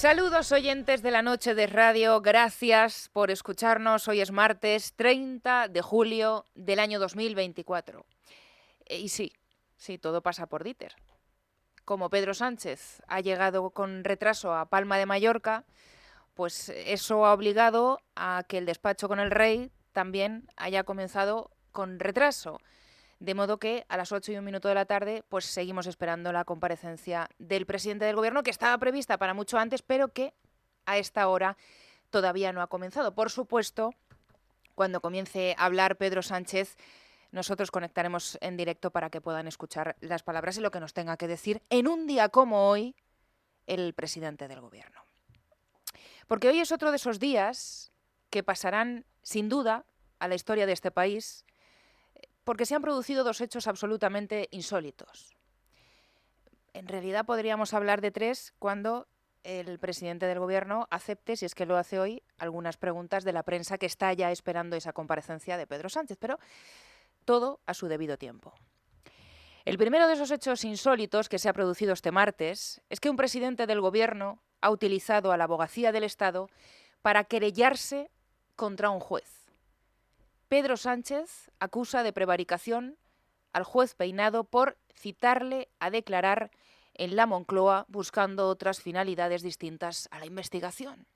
Saludos oyentes de la noche de radio, gracias por escucharnos. Hoy es martes 30 de julio del año 2024. Y sí, todo pasa por Dieter. Como Pedro Sánchez ha llegado con retraso a Palma de Mallorca, pues eso ha obligado a que el despacho con el rey también haya comenzado con retraso. De modo que a las 8:01 de la tarde pues seguimos esperando la comparecencia del presidente del gobierno, que estaba prevista para mucho antes, pero que a esta hora todavía no ha comenzado. Por supuesto, cuando comience a hablar Pedro Sánchez, nosotros conectaremos en directo para que puedan escuchar las palabras y lo que nos tenga que decir en un día como hoy el presidente del gobierno. Porque hoy es otro de esos días que pasarán sin duda a la historia de este país, porque se han producido dos hechos absolutamente insólitos. En realidad podríamos hablar de tres cuando el presidente del gobierno acepte, si es que lo hace hoy, algunas preguntas de la prensa que está ya esperando esa comparecencia de Pedro Sánchez, pero todo a su debido tiempo. El primero de esos hechos insólitos que se ha producido este martes es que un presidente del gobierno ha utilizado a la abogacía del Estado para querellarse contra un juez. Pedro Sánchez acusa de prevaricación al juez Peinado por citarle a declarar en la Moncloa buscando otras finalidades distintas a la investigación.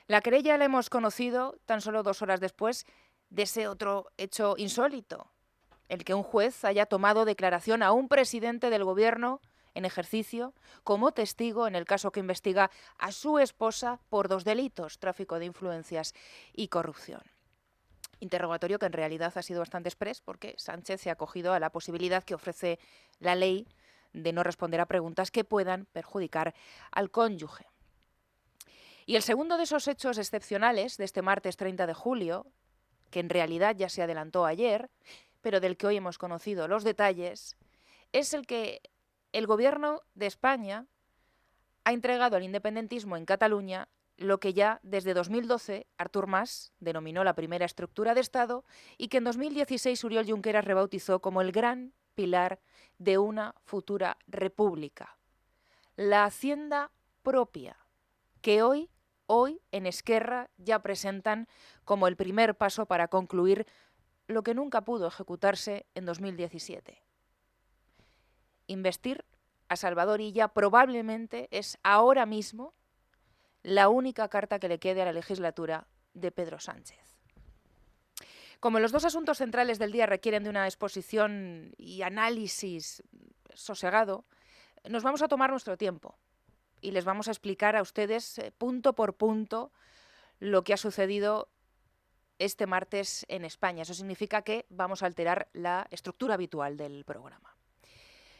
La querella la hemos conocido tan solo 2 horas después de ese otro hecho insólito, el que un juez haya tomado declaración a un presidente del gobierno en ejercicio como testigo en el caso que investiga a su esposa por 2 delitos, tráfico de influencias y corrupción. Interrogatorio que en realidad ha sido bastante exprés porque Sánchez se ha acogido a la posibilidad que ofrece la ley de no responder a preguntas que puedan perjudicar al cónyuge. Y el segundo de esos hechos excepcionales de este martes 30 de julio, que en realidad ya se adelantó ayer, pero del que hoy hemos conocido los detalles, es el que el gobierno de España ha entregado al independentismo en Cataluña lo que ya desde 2012 Artur Mas denominó la primera estructura de Estado y que en 2016 Oriol Junqueras rebautizó como el gran pilar de una futura república. La hacienda propia, que hoy en Esquerra ya presentan como el primer paso para concluir lo que nunca pudo ejecutarse en 2017. Investir a Salvador Illa probablemente es ahora mismo la única carta que le quede a la legislatura de Pedro Sánchez. Como los dos asuntos centrales del día requieren de una exposición y análisis sosegado, nos vamos a tomar nuestro tiempo y les vamos a explicar a ustedes punto por punto lo que ha sucedido este martes en España. Eso significa que vamos a alterar la estructura habitual del programa.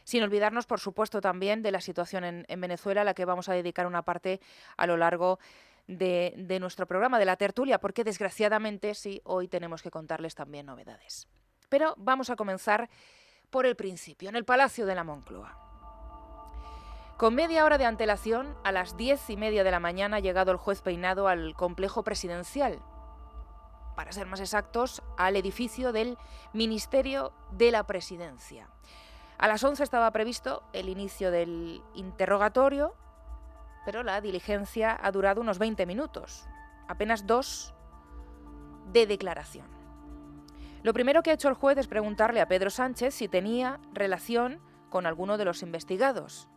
Sin olvidarnos, por supuesto, también de la situación en Venezuela, a la que vamos a dedicar una parte a lo largo de nuestro programa, de la tertulia, porque desgraciadamente sí, hoy tenemos que contarles también novedades. Pero vamos a comenzar por el principio, en el Palacio de la Moncloa. Con media hora de antelación, a las 10:30 de la mañana ha llegado el juez Peinado al complejo presidencial, para ser más exactos, al edificio del Ministerio de la Presidencia. A las 11 estaba previsto el inicio del interrogatorio, pero la diligencia ha durado unos 20 minutos, apenas 2 de declaración. Lo primero que ha hecho el juez es preguntarle a Pedro Sánchez si tenía relación con alguno de los investigados,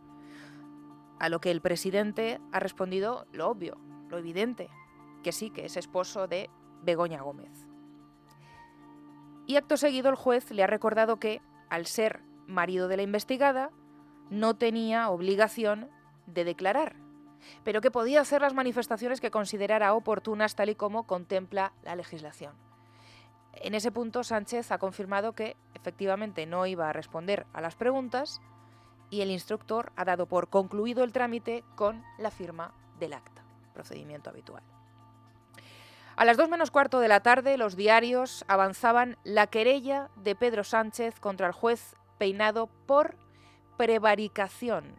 a lo que el presidente ha respondido lo obvio, lo evidente, que sí, que es esposo de Begoña Gómez. Y acto seguido el juez le ha recordado que, al ser marido de la investigada, no tenía obligación de declarar, pero que podía hacer las manifestaciones que considerara oportunas tal y como contempla la legislación. En ese punto Sánchez ha confirmado que efectivamente no iba a responder a las preguntas y el instructor ha dado por concluido el trámite con la firma del acta, procedimiento habitual. A las 2 menos cuarto de la tarde los diarios avanzaban la querella de Pedro Sánchez contra el juez Peinado por prevaricación.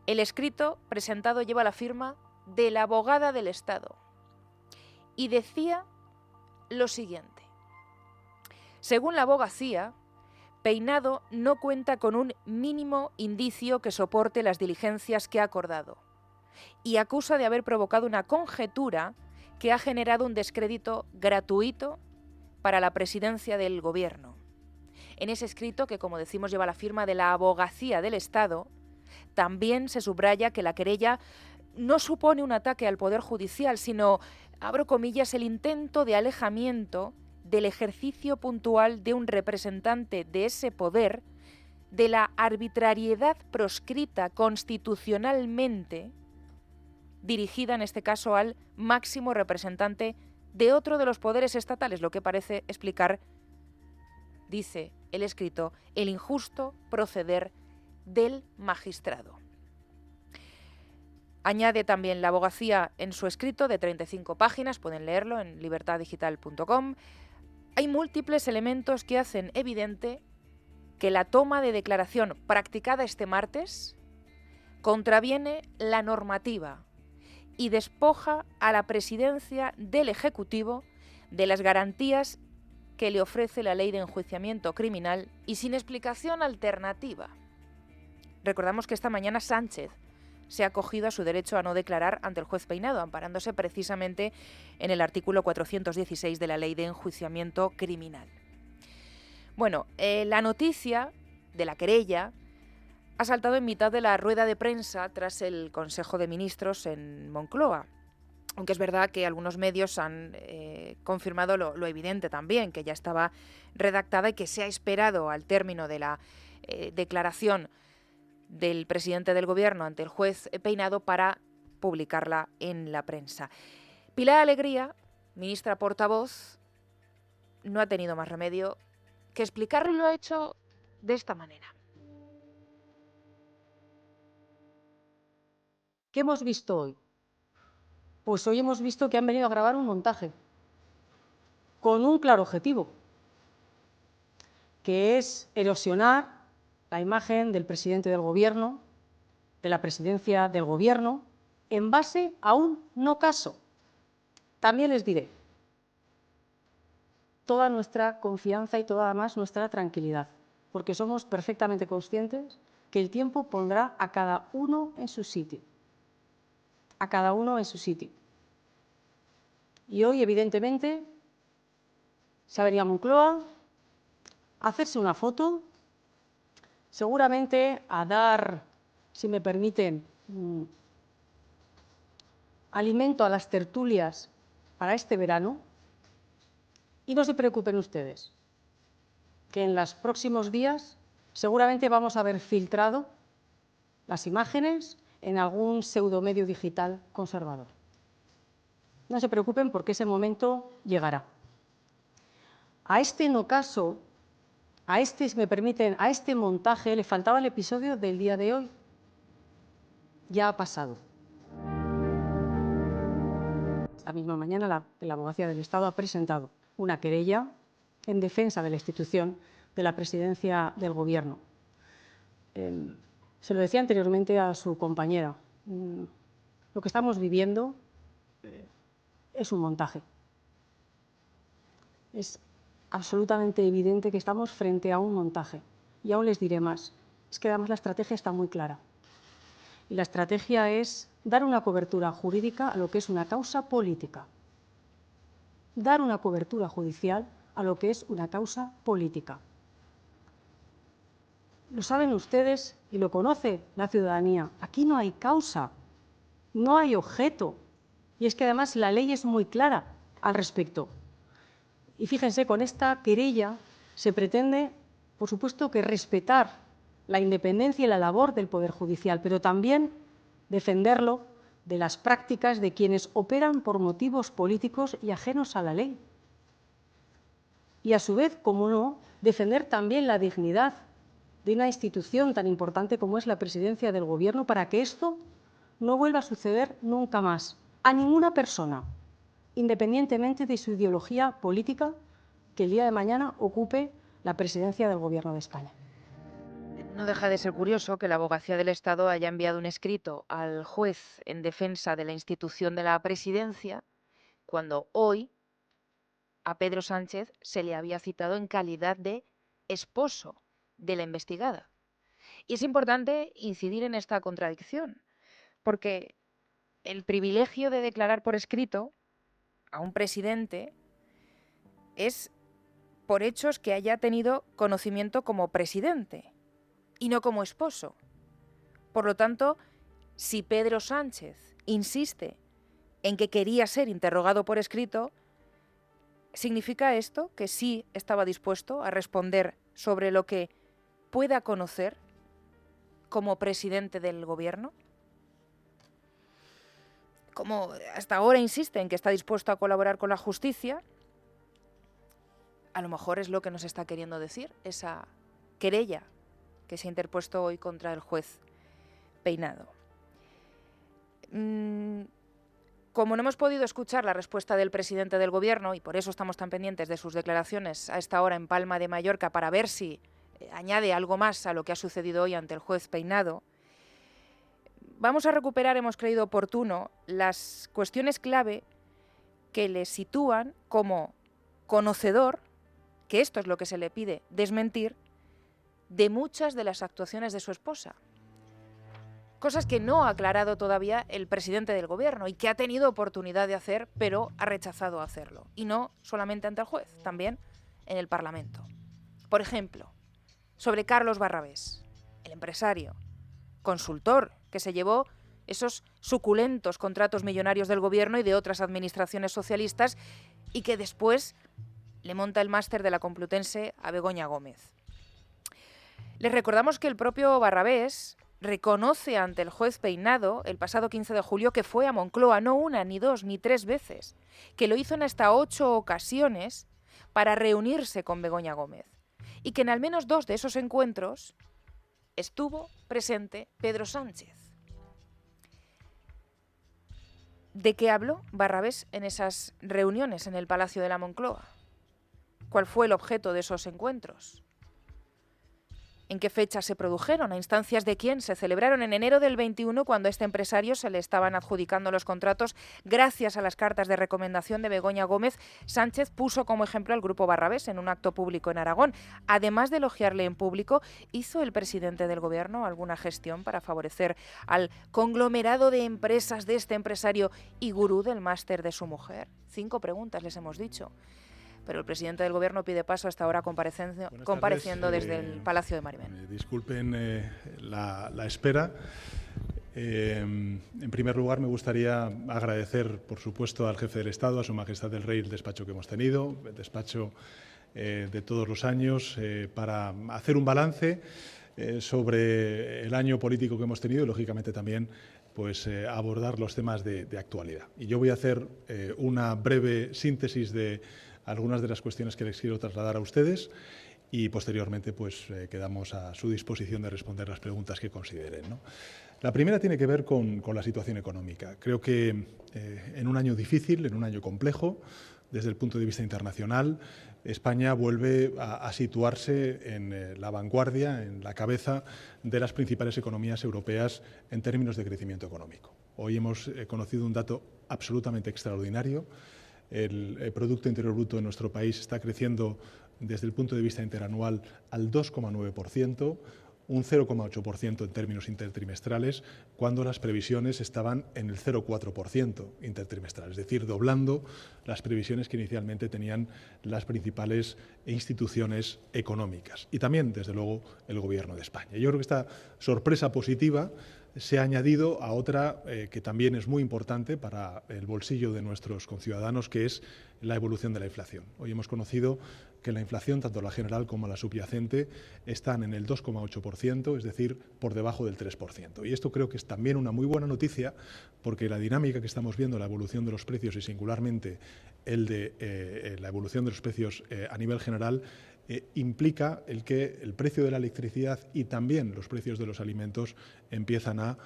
El escrito presentado lleva la firma de la abogada del Estado y decía lo siguiente. Según la abogacía, Peinado no cuenta con un mínimo indicio que soporte las diligencias que ha acordado y acusa de haber provocado una conjetura que ha generado un descrédito gratuito para la presidencia del Gobierno. En ese escrito, que como decimos lleva la firma de la Abogacía del Estado, también se subraya que la querella no supone un ataque al Poder Judicial, sino, abro comillas, el intento de alejamiento del ejercicio puntual de un representante de ese poder de la arbitrariedad proscrita constitucionalmente, dirigida en este caso al máximo representante de otro de los poderes estatales, lo que parece explicar, dice el escrito, el injusto proceder del magistrado. Añade también la abogacía en su escrito de 35 páginas, pueden leerlo en libertaddigital.com. Hay múltiples elementos que hacen evidente que la toma de declaración practicada este martes contraviene la normativa y despoja a la presidencia del Ejecutivo de las garantías que le ofrece la ley de enjuiciamiento criminal y sin explicación alternativa. Recordamos que esta mañana Sánchez se ha acogido a su derecho a no declarar ante el juez Peinado, amparándose precisamente en el artículo 416 de la ley de enjuiciamiento criminal. Bueno, la noticia de la querella ha saltado en mitad de la rueda de prensa tras el Consejo de Ministros en Moncloa. Aunque es verdad que algunos medios han confirmado lo evidente también, que ya estaba redactada y que se ha esperado al término de la declaración del presidente del Gobierno ante el juez Peinado para publicarla en la prensa. Pilar Alegría, ministra portavoz, no ha tenido más remedio que explicarlo y lo ha hecho de esta manera. ¿Qué hemos visto hoy? Pues hoy hemos visto que han venido a grabar un montaje con un claro objetivo, que es erosionar la imagen del presidente del Gobierno, de la presidencia del Gobierno, en base a un no caso. También les diré, toda nuestra confianza y toda además nuestra tranquilidad, porque somos perfectamente conscientes que el tiempo pondrá a cada uno en su sitio. A cada uno en su sitio. Y hoy, evidentemente, se ha venido a Moncloa a hacerse una foto, seguramente a dar, si me permiten, alimento a las tertulias para este verano. Y no se preocupen ustedes, que en los próximos días seguramente vamos a ver filtrado las imágenes en algún pseudomedio digital conservador. No se preocupen porque ese momento llegará. A este no caso, a este, si me permiten, a este montaje le faltaba el episodio del día de hoy. Ya ha pasado. Esta misma mañana la Abogacía del Estado ha presentado una querella en defensa de la institución de la presidencia del Gobierno. Se lo decía anteriormente a su compañera. Lo que estamos viviendo es un montaje. Es absolutamente evidente que estamos frente a un montaje. Y aún les diré más. Es que además la estrategia está muy clara. Y la estrategia es dar una cobertura jurídica a lo que es una causa política. Dar una cobertura judicial a lo que es una causa política. Lo saben ustedes y lo conoce la ciudadanía. Aquí no hay causa, no hay objeto. Y es que además la ley es muy clara al respecto. Y fíjense, con esta querella se pretende, por supuesto, que respetar la independencia y la labor del Poder Judicial, pero también defenderlo de las prácticas de quienes operan por motivos políticos y ajenos a la ley. Y a su vez, como no, defender también la dignidad de una institución tan importante como es la presidencia del Gobierno para que esto no vuelva a suceder nunca más a ninguna persona, independientemente de su ideología política, que el día de mañana ocupe la presidencia del Gobierno de España. No deja de ser curioso que la Abogacía del Estado haya enviado un escrito al juez en defensa de la institución de la presidencia, cuando hoy a Pedro Sánchez se le había citado en calidad de esposo de la investigada. Y es importante incidir en esta contradicción, porque el privilegio de declarar por escrito a un presidente es por hechos que haya tenido conocimiento como presidente y no como esposo. Por lo tanto, si Pedro Sánchez insiste en que quería ser interrogado por escrito, ¿significa esto que sí estaba dispuesto a responder sobre lo que pueda conocer como presidente del gobierno? Como hasta ahora insiste en que está dispuesto a colaborar con la justicia, a lo mejor es lo que nos está queriendo decir esa querella que se ha interpuesto hoy contra el juez Peinado. Como no hemos podido escuchar la respuesta del presidente del gobierno, y por eso estamos tan pendientes de sus declaraciones a esta hora en Palma de Mallorca para ver si añade algo más a lo que ha sucedido hoy ante el juez Peinado, vamos a recuperar, hemos creído oportuno, las cuestiones clave que le sitúan como conocedor, que esto es lo que se le pide desmentir, de muchas de las actuaciones de su esposa. Cosas que no ha aclarado todavía el presidente del gobierno y que ha tenido oportunidad de hacer, pero ha rechazado hacerlo. Y no solamente ante el juez, también en el Parlamento. Por ejemplo, sobre Carlos Barrabés, el empresario, consultor, que se llevó esos suculentos contratos millonarios del gobierno y de otras administraciones socialistas y que después le monta el máster de la Complutense a Begoña Gómez. Les recordamos que el propio Barrabés reconoce ante el juez Peinado el pasado 15 de julio que fue a Moncloa no una, ni dos, ni tres veces, que lo hizo en hasta 8 ocasiones para reunirse con Begoña Gómez y que en al menos 2 de esos encuentros estuvo presente Pedro Sánchez. ¿De qué habló Barrabés en esas reuniones en el Palacio de la Moncloa? ¿Cuál fue el objeto de esos encuentros? ¿En qué fecha se produjeron? ¿A instancias de quién? Se celebraron en enero del 21, cuando a este empresario se le estaban adjudicando los contratos gracias a las cartas de recomendación de Begoña Gómez. Sánchez puso como ejemplo al Grupo Barrabés en un acto público en Aragón. Además de elogiarle en público, ¿hizo el presidente del gobierno alguna gestión para favorecer al conglomerado de empresas de este empresario y gurú del máster de su mujer? 5 preguntas les hemos dicho. Pero el presidente del gobierno pide paso hasta ahora compareciendo desde el Palacio de Maribén. Disculpen la espera. En primer lugar, me gustaría agradecer, por supuesto, al jefe del Estado, a Su Majestad el Rey, el despacho que hemos tenido, el despacho de todos los años, para hacer un balance sobre el año político que hemos tenido y, lógicamente, también pues, abordar los temas de actualidad. Y yo voy a hacer una breve síntesis de algunas de las cuestiones que les quiero trasladar a ustedes y posteriormente pues quedamos a su disposición de responder las preguntas que consideren, ¿no? La primera tiene que ver con la situación económica. Creo que en un año difícil, en un año complejo, desde el punto de vista internacional, España vuelve a situarse en la vanguardia, en la cabeza de las principales economías europeas en términos de crecimiento económico. Hoy hemos conocido un dato absolutamente extraordinario. El Producto Interior Bruto de nuestro país está creciendo desde el punto de vista interanual al 2,9%, un 0,8% en términos intertrimestrales, cuando las previsiones estaban en el 0,4% intertrimestral, es decir, doblando las previsiones que inicialmente tenían las principales instituciones económicas y también, desde luego, el Gobierno de España. Yo creo que esta sorpresa positiva se ha añadido a otra que también es muy importante para el bolsillo de nuestros conciudadanos, que es la evolución de la inflación. Hoy hemos conocido que la inflación, tanto la general como la subyacente, están en el 2,8%, es decir, por debajo del 3%. Y esto creo que es también una muy buena noticia, porque la dinámica que estamos viendo, la evolución de los precios y singularmente la evolución de los precios a nivel general, implica el que el precio de la electricidad y también los precios de los alimentos empiezan a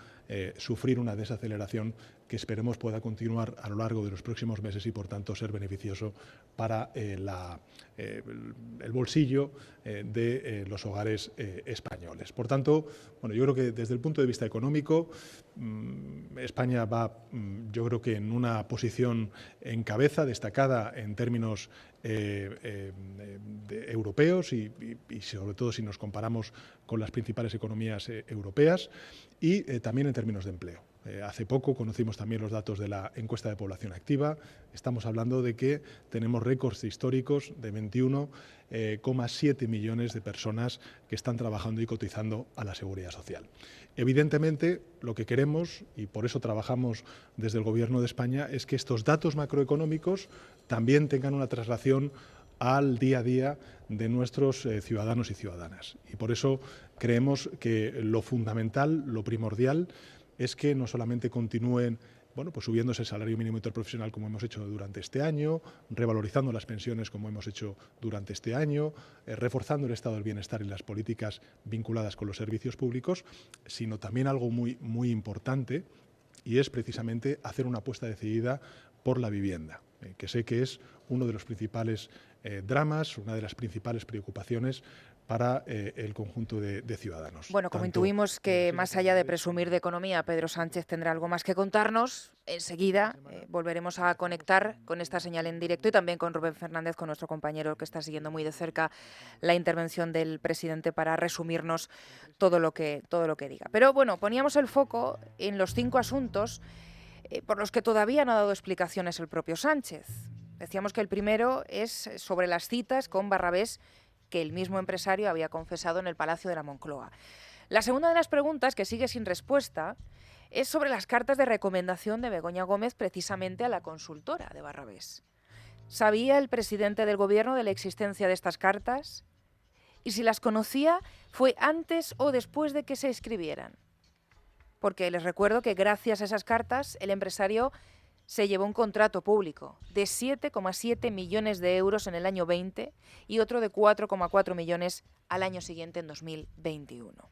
sufrir una desaceleración que esperemos pueda continuar a lo largo de los próximos meses y, por tanto, ser beneficioso para el bolsillo de los hogares españoles. Por tanto, bueno, yo creo que desde el punto de vista económico, España va, yo creo que en una posición en cabeza, destacada en términos europeos y sobre todo si nos comparamos con las principales economías europeas y también en términos de empleo. Hace poco conocimos también los datos de la encuesta de población activa. Estamos hablando de que tenemos récords históricos de 21,7 millones de personas que están trabajando y cotizando a la Seguridad Social. Evidentemente, lo que queremos, y por eso trabajamos desde el Gobierno de España, es que estos datos macroeconómicos también tengan una traslación al día a día de nuestros ciudadanos y ciudadanas. Y por eso creemos que lo fundamental, lo primordial, es que no solamente continúen pues subiéndose el salario mínimo interprofesional como hemos hecho durante este año, revalorizando las pensiones como hemos hecho durante este año, reforzando el estado del bienestar y las políticas vinculadas con los servicios públicos, sino también algo muy importante, y es precisamente hacer una apuesta decidida por la vivienda, que sé que es uno de los principales dramas, una de las principales preocupaciones para el conjunto de ciudadanos. Bueno, como intuimos que más allá de presumir de economía, Pedro Sánchez tendrá algo más que contarnos, enseguida volveremos a conectar con esta señal en directo y también con Rubén Fernández, con nuestro compañero que está siguiendo muy de cerca la intervención del presidente para resumirnos todo lo que diga. Pero bueno, poníamos el foco en los 5 asuntos por los que todavía no ha dado explicaciones el propio Sánchez. Decíamos que el primero es sobre las citas con Barrabés que el mismo empresario había confesado en el Palacio de la Moncloa. La segunda de las preguntas, que sigue sin respuesta, es sobre las cartas de recomendación de Begoña Gómez precisamente a la consultora de Barrabés. ¿Sabía el presidente del Gobierno de la existencia de estas cartas? Y si las conocía, ¿fue antes o después de que se escribieran? Porque les recuerdo que gracias a esas cartas el empresario se llevó un contrato público de 7,7 millones de euros en el año 20 y otro de 4,4 millones al año siguiente, en 2021.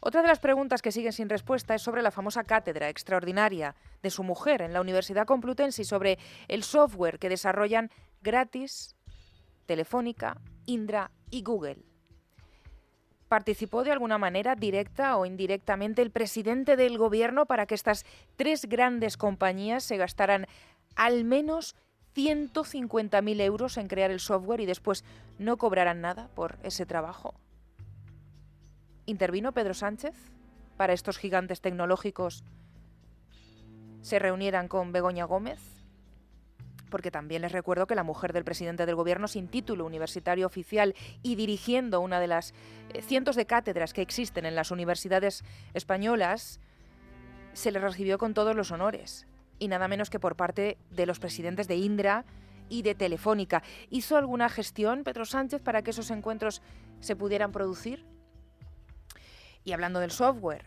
Otra de las preguntas que siguen sin respuesta es sobre la famosa cátedra extraordinaria de su mujer en la Universidad Complutense y sobre el software que desarrollan gratis Telefónica, Indra y Google. ¿Participó de alguna manera, directa o indirectamente, el presidente del Gobierno para que estas 3 grandes compañías se gastaran al menos 150.000 euros en crear el software y después no cobraran nada por ese trabajo? ¿Intervino Pedro Sánchez para estos gigantes tecnológicos se reunieran con Begoña Gómez? Porque también les recuerdo que la mujer del presidente del Gobierno, sin título universitario oficial y dirigiendo una de las cientos de cátedras que existen en las universidades españolas, se le recibió con todos los honores, y nada menos que por parte de los presidentes de Indra y de Telefónica. ¿Hizo alguna gestión Pedro Sánchez para que esos encuentros se pudieran producir? Y hablando del software,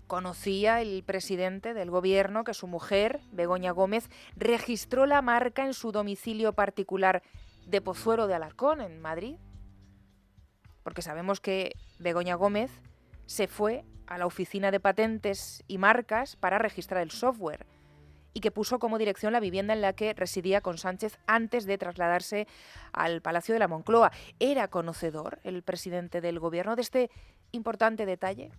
¿conocía el presidente del Gobierno que su mujer, Begoña Gómez, registró la marca en su domicilio particular de Pozuelo de Alarcón, en Madrid? Porque sabemos que Begoña Gómez se fue a la oficina de patentes y marcas para registrar el software y que puso como dirección la vivienda en la que residía con Sánchez antes de trasladarse al Palacio de la Moncloa. ¿Era conocedor el presidente del Gobierno de este importante detalle?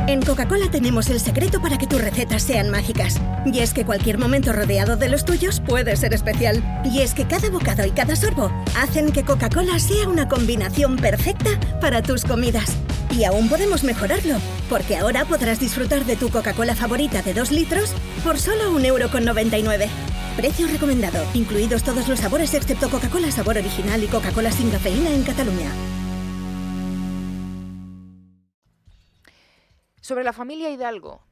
En Coca-Cola tenemos el secreto para que tus recetas sean mágicas. Y es que cualquier momento rodeado de los tuyos puede ser especial. Y es que cada bocado y cada sorbo hacen que Coca-Cola sea una combinación perfecta para tus comidas. Y aún podemos mejorarlo, porque ahora podrás disfrutar de tu Coca-Cola favorita de 2 litros por solo 1,99 €. Precio recomendado, incluidos todos los sabores excepto Coca-Cola sabor original y Coca-Cola sin cafeína en Cataluña. Sobre la familia Hidalgo,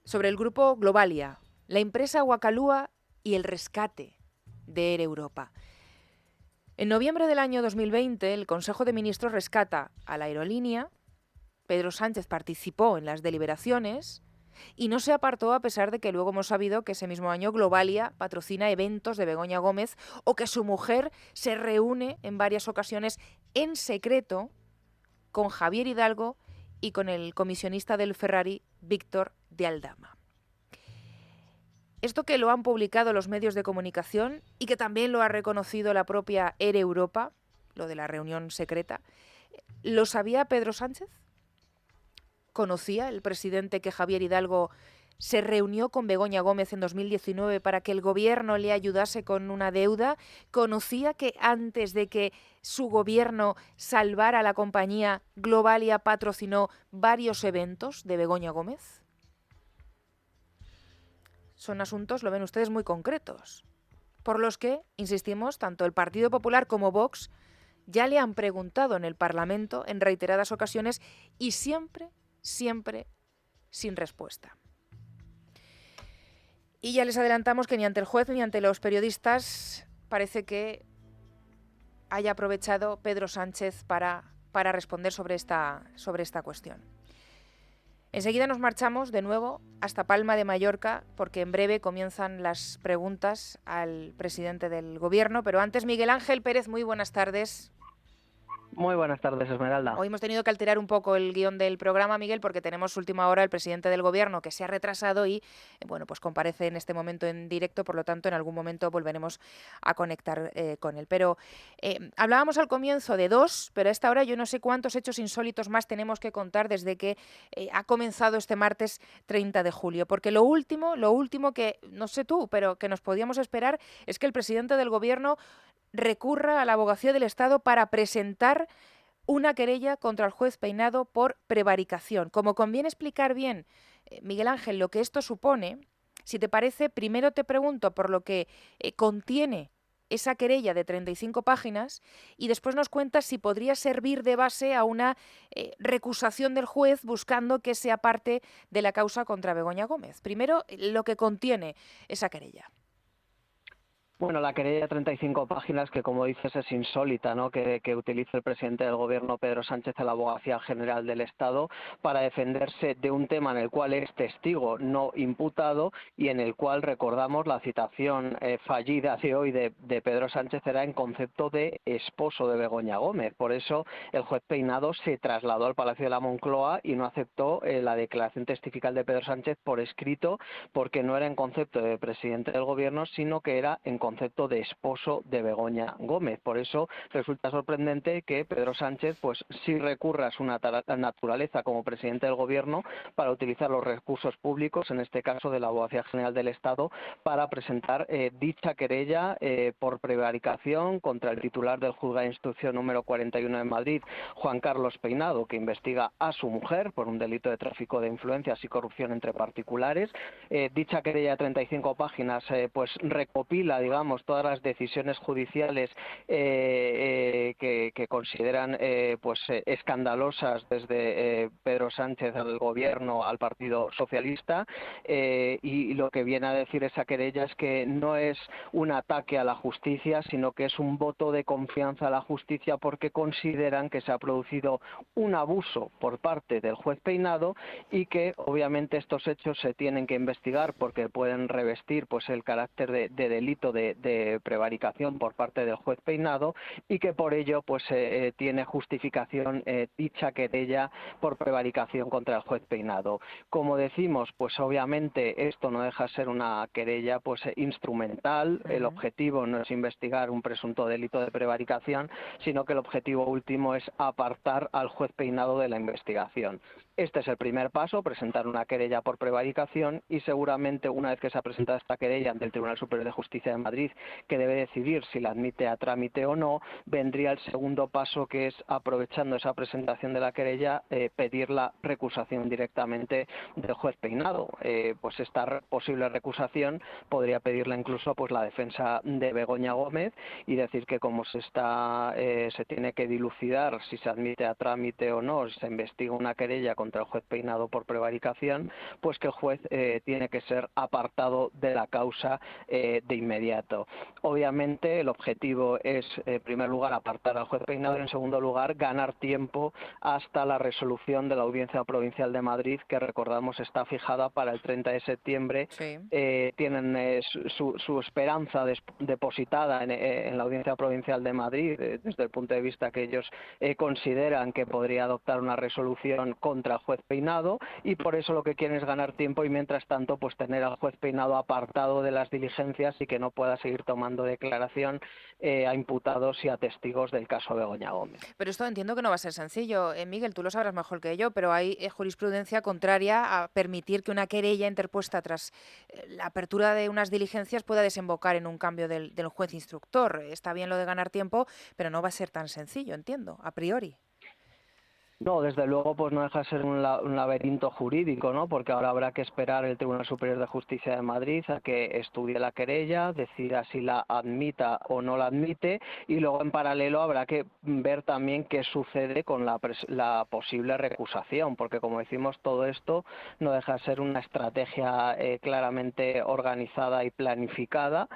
sobre el grupo Globalia, la empresa Wacalúa y el rescate de Air Europa. En noviembre del año 2020, el Consejo de Ministros rescata a la aerolínea. Pedro Sánchez participó en las deliberaciones y no se apartó, a pesar de que luego hemos sabido que ese mismo año Globalia patrocina eventos de Begoña Gómez o que su mujer se reúne en varias ocasiones en secreto con Javier Hidalgo y con el comisionista del Ferrari, Víctor de Aldama. esto que lo han publicado los medios de comunicación y que también lo ha reconocido la propia ERE Europa, lo de la reunión secreta, ¿lo sabía Pedro Sánchez? ¿Conocía el presidente que Javier Hidalgo se reunió con Begoña Gómez en 2019 para que el gobierno le ayudase con una deuda? ¿Conocía que antes de que su gobierno salvara a la compañía, Globalia patrocinó varios eventos de Begoña Gómez? Son asuntos, lo ven ustedes, muy concretos, por los que, insistimos, tanto el Partido Popular como Vox ya le han preguntado en el Parlamento en reiteradas ocasiones y siempre sin respuesta. Y ya les adelantamos que ni ante el juez ni ante los periodistas parece que haya aprovechado Pedro Sánchez para responder sobre esta cuestión. Enseguida nos marchamos de nuevo hasta Palma de Mallorca, porque en breve comienzan las preguntas al presidente del Gobierno. Pero antes, Miguel Ángel Pérez, muy buenas tardes. Muy buenas tardes, Esmeralda. Hoy hemos tenido que alterar un poco el guión del programa, Miguel, porque tenemos última hora el presidente del Gobierno que se ha retrasado y, bueno, pues comparece en este momento en directo, por lo tanto, en algún momento volveremos a conectar con él. Pero hablábamos al comienzo de 2, pero a esta hora yo no sé cuántos hechos insólitos más tenemos que contar desde que ha comenzado este martes 30 de julio, porque lo último que, no sé tú, pero que nos podíamos esperar es que el presidente del Gobierno recurra a la Abogacía del Estado para presentar una querella contra el juez Peinado por prevaricación. Como conviene explicar bien, Miguel Ángel, lo que esto supone, si te parece, primero te pregunto por lo que contiene esa querella de 35 páginas y después nos cuentas si podría servir de base a una recusación del juez buscando que sea parte de la causa contra Begoña Gómez. Primero, lo que contiene esa querella. Bueno, la querella de 35 páginas que, como dices, es insólita, ¿no? Que utilice el presidente del Gobierno, Pedro Sánchez, a la Abogacía General del Estado para defenderse de un tema en el cual es testigo no imputado y en el cual, recordamos, la citación fallida de hoy de Pedro Sánchez era en concepto de esposo de Begoña Gómez. Por eso el juez Peinado se trasladó al Palacio de la Moncloa y no aceptó la declaración testifical de Pedro Sánchez por escrito, porque no era en concepto de presidente del Gobierno, sino que era en concepto de esposo de Begoña Gómez. Por eso resulta sorprendente que Pedro Sánchez pues sí recurra a su naturaleza como presidente del Gobierno para utilizar los recursos públicos, en este caso de la Abogacía General del Estado, para presentar dicha querella por prevaricación contra el titular del Juzgado de Instrucción número 41 de Madrid, Juan Carlos Peinado, que investiga a su mujer por un delito de tráfico de influencias y corrupción entre particulares. Dicha querella de 35 páginas pues recopila, digamos, todas las decisiones judiciales que consideran pues escandalosas desde Pedro Sánchez al Gobierno al Partido Socialista, y lo que viene a decir esa querella es que no es un ataque a la justicia, sino que es un voto de confianza a la justicia, porque consideran que se ha producido un abuso por parte del juez Peinado y que obviamente estos hechos se tienen que investigar porque pueden revestir pues el carácter de delito de prevaricación por parte del juez Peinado, y que por ello pues tiene justificación dicha querella por prevaricación contra el juez Peinado. Como decimos, pues obviamente esto no deja de ser una querella pues instrumental. El objetivo no es investigar un presunto delito de prevaricación, sino que el objetivo último es apartar al juez Peinado de la investigación. Este es el primer paso, presentar una querella por prevaricación, y seguramente una vez que se ha presentado esta querella ante el Tribunal Superior de Justicia de Madrid, que debe decidir si la admite a trámite o no, vendría el segundo paso, que es, aprovechando esa presentación de la querella, pedir la recusación directamente del juez Peinado. Pues esta posible recusación podría pedirla incluso pues la defensa de Begoña Gómez y decir que como se tiene que dilucidar si se admite a trámite o no, si se investiga una querella contra el juez Peinado por prevaricación, pues que el juez tiene que ser apartado de la causa de inmediato. Obviamente el objetivo es, en primer lugar, apartar al juez Peinado y, en segundo lugar, ganar tiempo hasta la resolución de la Audiencia Provincial de Madrid, que, recordamos, está fijada para el 30 de septiembre. Sí. Tienen su esperanza depositada en la Audiencia Provincial de Madrid, desde el punto de vista que ellos consideran que podría adoptar una resolución contra al juez Peinado, y por eso lo que quieren es ganar tiempo y mientras tanto pues tener al juez Peinado apartado de las diligencias y que no pueda seguir tomando declaración a imputados y a testigos del caso Begoña Gómez. Pero esto entiendo que no va a ser sencillo. Miguel, tú lo sabrás mejor que yo, pero hay jurisprudencia contraria a permitir que una querella interpuesta tras la apertura de unas diligencias pueda desembocar en un cambio del juez instructor. Está bien lo de ganar tiempo, pero no va a ser tan sencillo, entiendo, a priori. No, desde luego pues no deja de ser un laberinto jurídico, ¿no? Porque ahora habrá que esperar el Tribunal Superior de Justicia de Madrid a que estudie la querella, decida si la admita o no la admite, y luego en paralelo habrá que ver también qué sucede con la posible recusación, porque como decimos, todo esto no deja de ser una estrategia claramente organizada y planificada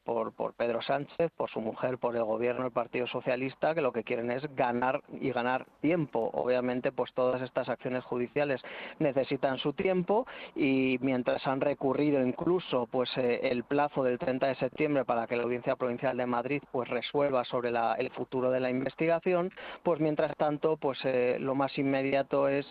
por Pedro Sánchez, por su mujer, por el gobierno del Partido Socialista, que lo que quieren es ganar y ganar tiempo. Obviamente pues todas estas acciones judiciales necesitan su tiempo y mientras han recurrido incluso pues el plazo del 30 de septiembre para que la Audiencia Provincial de Madrid pues resuelva sobre el futuro de la investigación, pues mientras tanto pues lo más inmediato es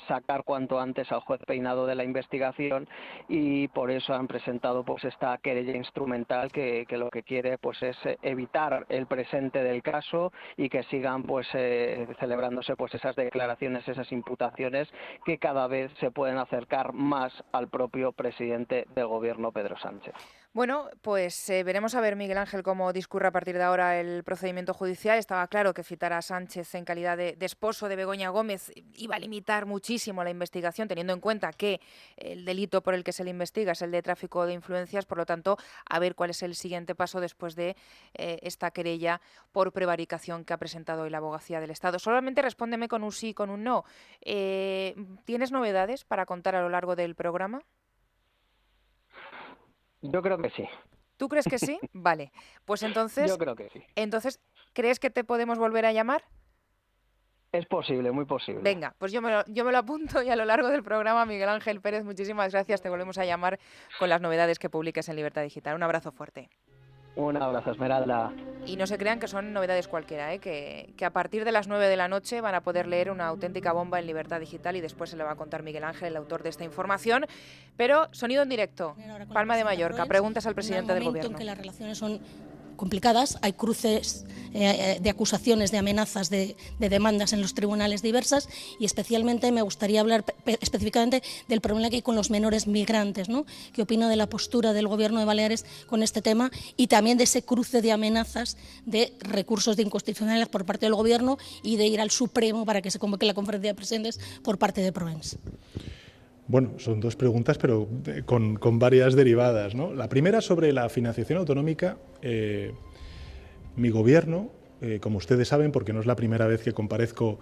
sacar cuanto antes al juez Peinado de la investigación, y por eso han presentado pues esta querella instrumental que lo que quiere pues es evitar el presente del caso y que sigan pues celebrándose pues esas declaraciones, esas imputaciones que cada vez se pueden acercar más al propio presidente del gobierno, Pedro Sánchez. Bueno, pues veremos a ver, Miguel Ángel, cómo discurre a partir de ahora el procedimiento judicial. Estaba claro que citar a Sánchez en calidad de esposo de Begoña Gómez iba a limitar muchísimo la investigación, teniendo en cuenta que el delito por el que se le investiga es el de tráfico de influencias. Por lo tanto, a ver cuál es el siguiente paso después de esta querella por prevaricación que ha presentado hoy la Abogacía del Estado. Solamente respóndeme con un sí y con un no. ¿Tienes novedades para contar a lo largo del programa? Yo creo que sí. ¿Tú crees que sí? Vale. Pues entonces, yo creo que sí. Entonces, ¿crees que te podemos volver a llamar? Es posible, muy posible. Venga, pues yo me lo apunto y a lo largo del programa, Miguel Ángel Pérez, muchísimas gracias. Te volvemos a llamar con las novedades que publiques en Libertad Digital. Un abrazo fuerte. Un abrazo, Esmeralda. Y no se crean que son novedades cualquiera, que a partir de las 9 de la noche van a poder leer una auténtica bomba en Libertad Digital y después se le va a contar Miguel Ángel, el autor de esta información. Pero sonido en directo, Palma de Mallorca, preguntas al presidente del Gobierno. En que las relaciones son complicadas, hay cruces de acusaciones, de amenazas, de demandas en los tribunales diversas, y especialmente me gustaría hablar específicamente del problema que hay con los menores migrantes, ¿no? ¿Qué opino de la postura del Gobierno de Baleares con este tema y también de ese cruce de amenazas de recursos de inconstitucionalidad por parte del Gobierno y de ir al Supremo para que se convoque la conferencia de presidentes por parte de Proens? Bueno, son dos preguntas, pero con varias derivadas, ¿no? La primera sobre la financiación autonómica. Mi gobierno, como ustedes saben, porque no es la primera vez que comparezco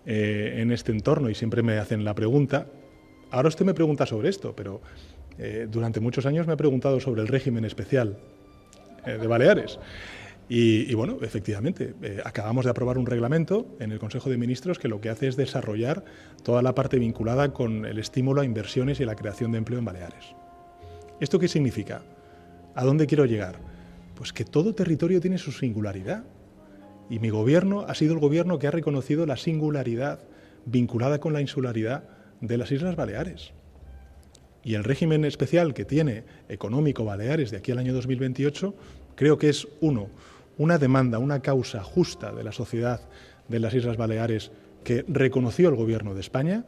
en este entorno y siempre me hacen la pregunta, ahora usted me pregunta sobre esto, pero durante muchos años me ha preguntado sobre el régimen especial de Baleares. Y bueno, efectivamente, acabamos de aprobar un reglamento en el Consejo de Ministros que lo que hace es desarrollar toda la parte vinculada con el estímulo a inversiones y la creación de empleo en Baleares. ¿Esto qué significa? ¿A dónde quiero llegar? Pues que todo territorio tiene su singularidad. Y mi gobierno ha sido el gobierno que ha reconocido la singularidad vinculada con la insularidad de las Islas Baleares. Y el régimen especial que tiene económico Baleares de aquí al año 2028 creo que es una demanda, una causa justa de la sociedad de las Islas Baleares que reconoció el Gobierno de España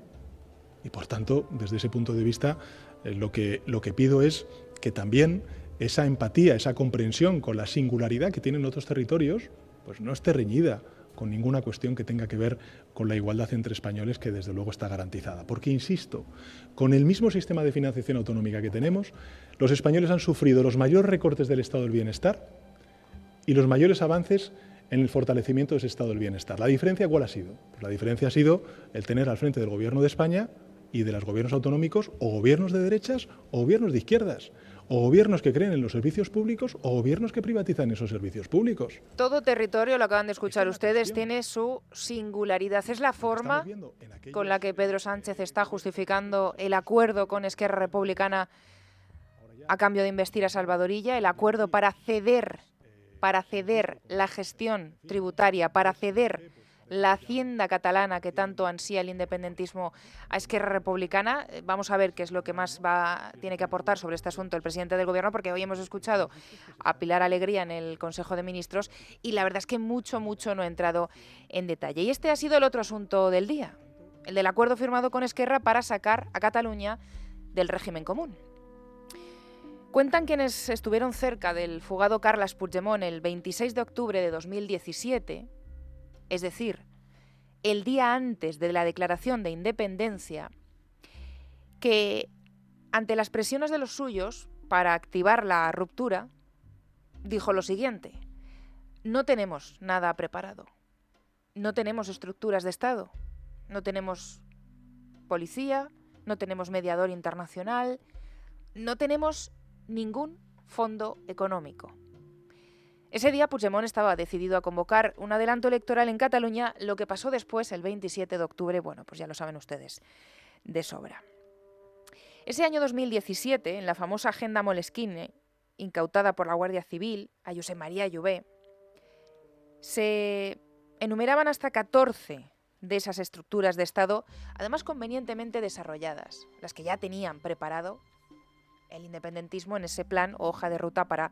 y, por tanto, desde ese punto de vista, lo que pido es que también esa empatía, esa comprensión con la singularidad que tienen otros territorios, pues no esté reñida con ninguna cuestión que tenga que ver con la igualdad entre españoles, que desde luego está garantizada. Porque, insisto, con el mismo sistema de financiación autonómica que tenemos, los españoles han sufrido los mayores recortes del estado del bienestar y los mayores avances en el fortalecimiento de ese estado del bienestar. ¿La diferencia cuál ha sido? Pues la diferencia ha sido el tener al frente del Gobierno de España y de los gobiernos autonómicos o gobiernos de derechas o gobiernos de izquierdas, o gobiernos que creen en los servicios públicos o gobiernos que privatizan esos servicios públicos. Todo territorio, lo acaban de escuchar ustedes, tiene su singularidad. Es la forma con la que Pedro Sánchez está justificando el acuerdo con Esquerra Republicana a cambio de investir a Salvador Illa, el acuerdo para ceder la gestión tributaria, para ceder la hacienda catalana que tanto ansía el independentismo a Esquerra Republicana. Vamos a ver qué es lo que más tiene que aportar sobre este asunto el presidente del Gobierno, porque hoy hemos escuchado a Pilar Alegría en el Consejo de Ministros y la verdad es que mucho no ha entrado en detalle. Y este ha sido el otro asunto del día, el del acuerdo firmado con Esquerra para sacar a Cataluña del régimen común. Cuentan quienes estuvieron cerca del fugado Carles Puigdemont el 26 de octubre de 2017, es decir, el día antes de la declaración de independencia, que ante las presiones de los suyos para activar la ruptura, dijo lo siguiente: no tenemos nada preparado, no tenemos estructuras de Estado, no tenemos policía, no tenemos mediador internacional, no tenemos ningún fondo económico. Ese día Puigdemont estaba decidido a convocar un adelanto electoral en Cataluña. Lo que pasó después, el 27 de octubre, bueno, pues ya lo saben ustedes de sobra. Ese año 2017, en la famosa Agenda Moleskine, incautada por la Guardia Civil a Josep María Jové, se enumeraban hasta 14 de esas estructuras de Estado, además convenientemente desarrolladas, las que ya tenían preparado el independentismo en ese plan o hoja de ruta para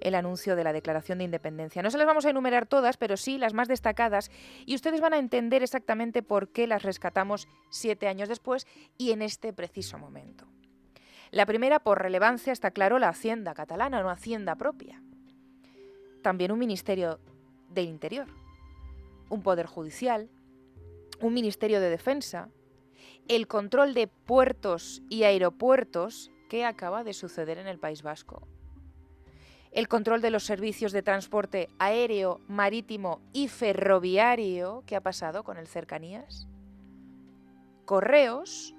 el anuncio de la declaración de independencia. No se las vamos a enumerar todas, pero sí las más destacadas, y ustedes van a entender exactamente por qué las rescatamos 7 años después y en este preciso momento. La primera, por relevancia, está claro, la Hacienda catalana, una hacienda propia. También un Ministerio del Interior, un Poder Judicial, un Ministerio de Defensa, el control de puertos y aeropuertos, que acaba de suceder en el País Vasco, el control de los servicios de transporte aéreo, marítimo y ferroviario, que ha pasado con el Cercanías, correos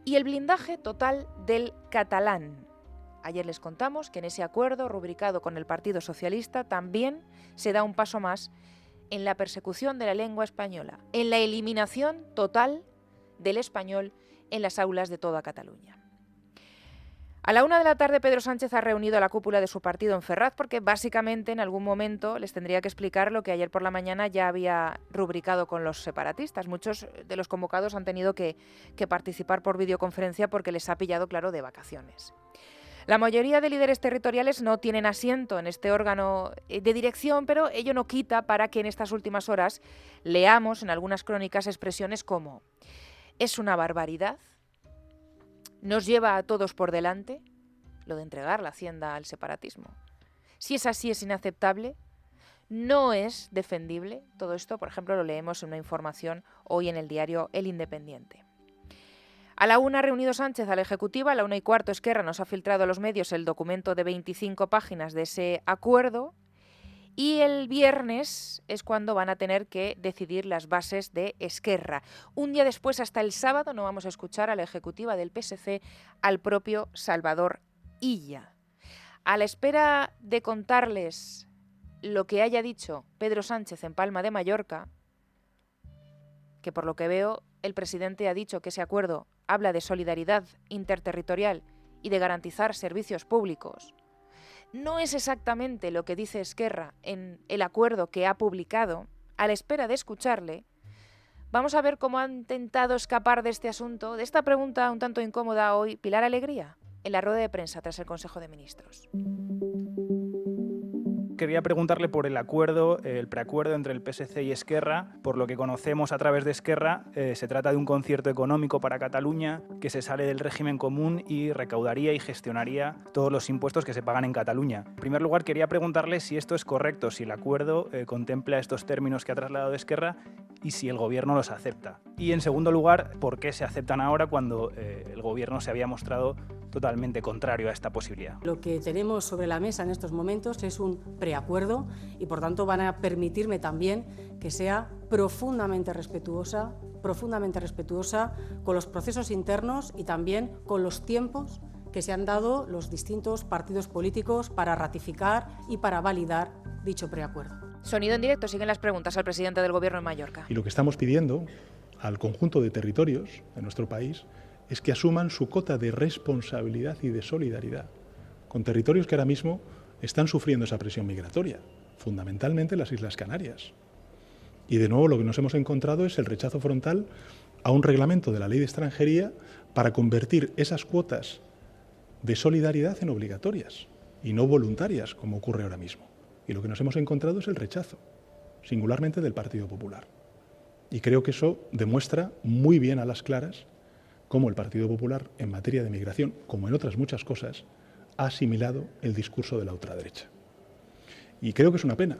y el blindaje total del catalán. Ayer les contamos que en ese acuerdo rubricado con el Partido Socialista también se da un paso más en la persecución de la lengua española, en la eliminación total del español en las aulas de toda Cataluña. A la 1 de la tarde Pedro Sánchez ha reunido a la cúpula de su partido en Ferraz porque básicamente en algún momento les tendría que explicar lo que ayer por la mañana ya había rubricado con los separatistas. Muchos de los convocados han tenido que participar por videoconferencia porque les ha pillado, claro, de vacaciones. La mayoría de líderes territoriales no tienen asiento en este órgano de dirección, pero ello no quita para que en estas últimas horas leamos en algunas crónicas expresiones como «es una barbaridad», «nos lleva a todos por delante», lo de entregar la hacienda al separatismo. «Si es así, es inaceptable», «no es defendible». Todo esto, por ejemplo, lo leemos en una información hoy en el diario El Independiente. A la 1 ha reunido Sánchez a la Ejecutiva, a la 1:15 Esquerra nos ha filtrado a los medios el documento de 25 páginas de ese acuerdo y el viernes es cuando van a tener que decidir las bases de Esquerra. Un día después, hasta el sábado, no vamos a escuchar a la Ejecutiva del PSC, al propio Salvador Illa. A la espera de contarles lo que haya dicho Pedro Sánchez en Palma de Mallorca, que por lo que veo el presidente ha dicho que ese acuerdo habla de solidaridad interterritorial y de garantizar servicios públicos, no es exactamente lo que dice Esquerra en el acuerdo que ha publicado. A la espera de escucharle, vamos a ver cómo ha intentado escapar de este asunto, de esta pregunta un tanto incómoda hoy, Pilar Alegría, en la rueda de prensa tras el Consejo de Ministros. Quería preguntarle por el acuerdo, el preacuerdo entre el PSC y Esquerra. Por lo que conocemos a través de Esquerra, se trata de un concierto económico para Cataluña que se sale del régimen común y recaudaría y gestionaría todos los impuestos que se pagan en Cataluña. En primer lugar, quería preguntarle si esto es correcto, si el acuerdo contempla estos términos que ha trasladado Esquerra y si el Gobierno los acepta. Y en segundo lugar, ¿por qué se aceptan ahora cuando el Gobierno se había mostrado totalmente contrario a esta posibilidad? Lo que tenemos sobre la mesa en estos momentos es un preacuerdo y, por tanto, van a permitirme también que sea profundamente respetuosa con los procesos internos y también con los tiempos que se han dado los distintos partidos políticos para ratificar y para validar dicho preacuerdo. Sonido en directo, siguen las preguntas al presidente del Gobierno en Mallorca. Y lo que estamos pidiendo al conjunto de territorios de nuestro país es que asuman su cota de responsabilidad y de solidaridad con territorios que ahora mismo están sufriendo esa presión migratoria, fundamentalmente las Islas Canarias. Y de nuevo lo que nos hemos encontrado es el rechazo frontal a un reglamento de la Ley de Extranjería para convertir esas cuotas de solidaridad en obligatorias y no voluntarias, como ocurre ahora mismo. Y lo que nos hemos encontrado es el rechazo, singularmente del Partido Popular. Y creo que eso demuestra muy bien a las claras cómo el Partido Popular, en materia de migración, como en otras muchas cosas, ha asimilado el discurso de la ultraderecha. Y creo que es una pena,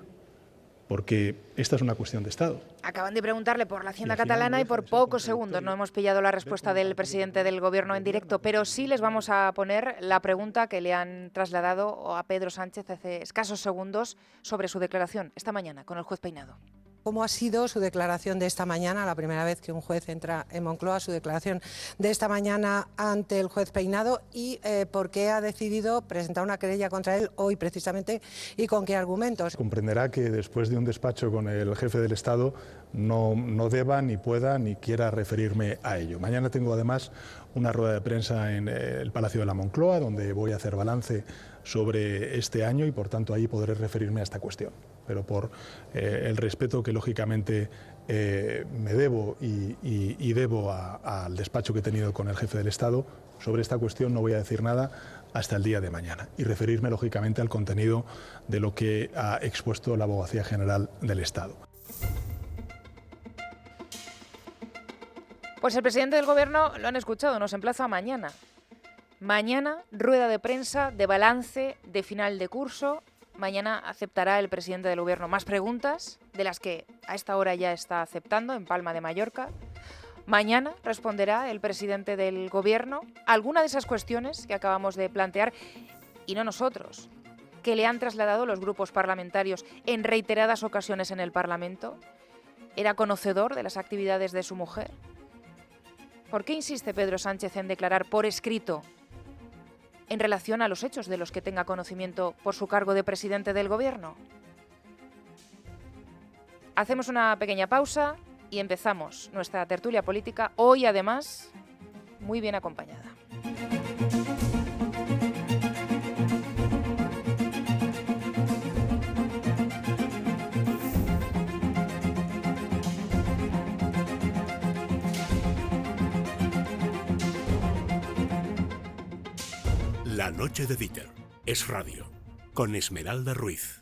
porque esta es una cuestión de Estado. Acaban de preguntarle por la Hacienda catalana y por pocos segundos no hemos pillado la respuesta del presidente del Gobierno en directo, pero sí les vamos a poner la pregunta que le han trasladado a Pedro Sánchez hace escasos segundos sobre su declaración esta mañana con el juez Peinado. ¿Cómo ha sido su declaración de esta mañana, la primera vez que un juez entra en Moncloa, su declaración de esta mañana ante el juez Peinado y por qué ha decidido presentar una querella contra él hoy precisamente y con qué argumentos? Comprenderá que después de un despacho con el jefe del Estado no deba, ni pueda, ni quiera referirme a ello. Mañana tengo además una rueda de prensa en el Palacio de la Moncloa donde voy a hacer balance sobre este año y por tanto ahí podré referirme a esta cuestión. Pero por el respeto que lógicamente me debo y debo al despacho que he tenido con el jefe del Estado, sobre esta cuestión no voy a decir nada hasta el día de mañana y referirme lógicamente al contenido de lo que ha expuesto la Abogacía General del Estado. Pues el presidente del Gobierno, lo han escuchado, nos emplaza mañana. Mañana, rueda de prensa de balance de final de curso. Mañana aceptará el presidente del Gobierno más preguntas, de las que a esta hora ya está aceptando en Palma de Mallorca. Mañana responderá el presidente del Gobierno a alguna de esas cuestiones que acabamos de plantear, y no nosotros, que le han trasladado los grupos parlamentarios en reiteradas ocasiones en el Parlamento. ¿Era conocedor de las actividades de su mujer? ¿Por qué insiste Pedro Sánchez en declarar por escrito en relación a los hechos de los que tenga conocimiento por su cargo de presidente del Gobierno? Hacemos una pequeña pausa y empezamos nuestra tertulia política, hoy además muy bien acompañada. La noche de Dieter es radio, con Esmeralda Ruiz.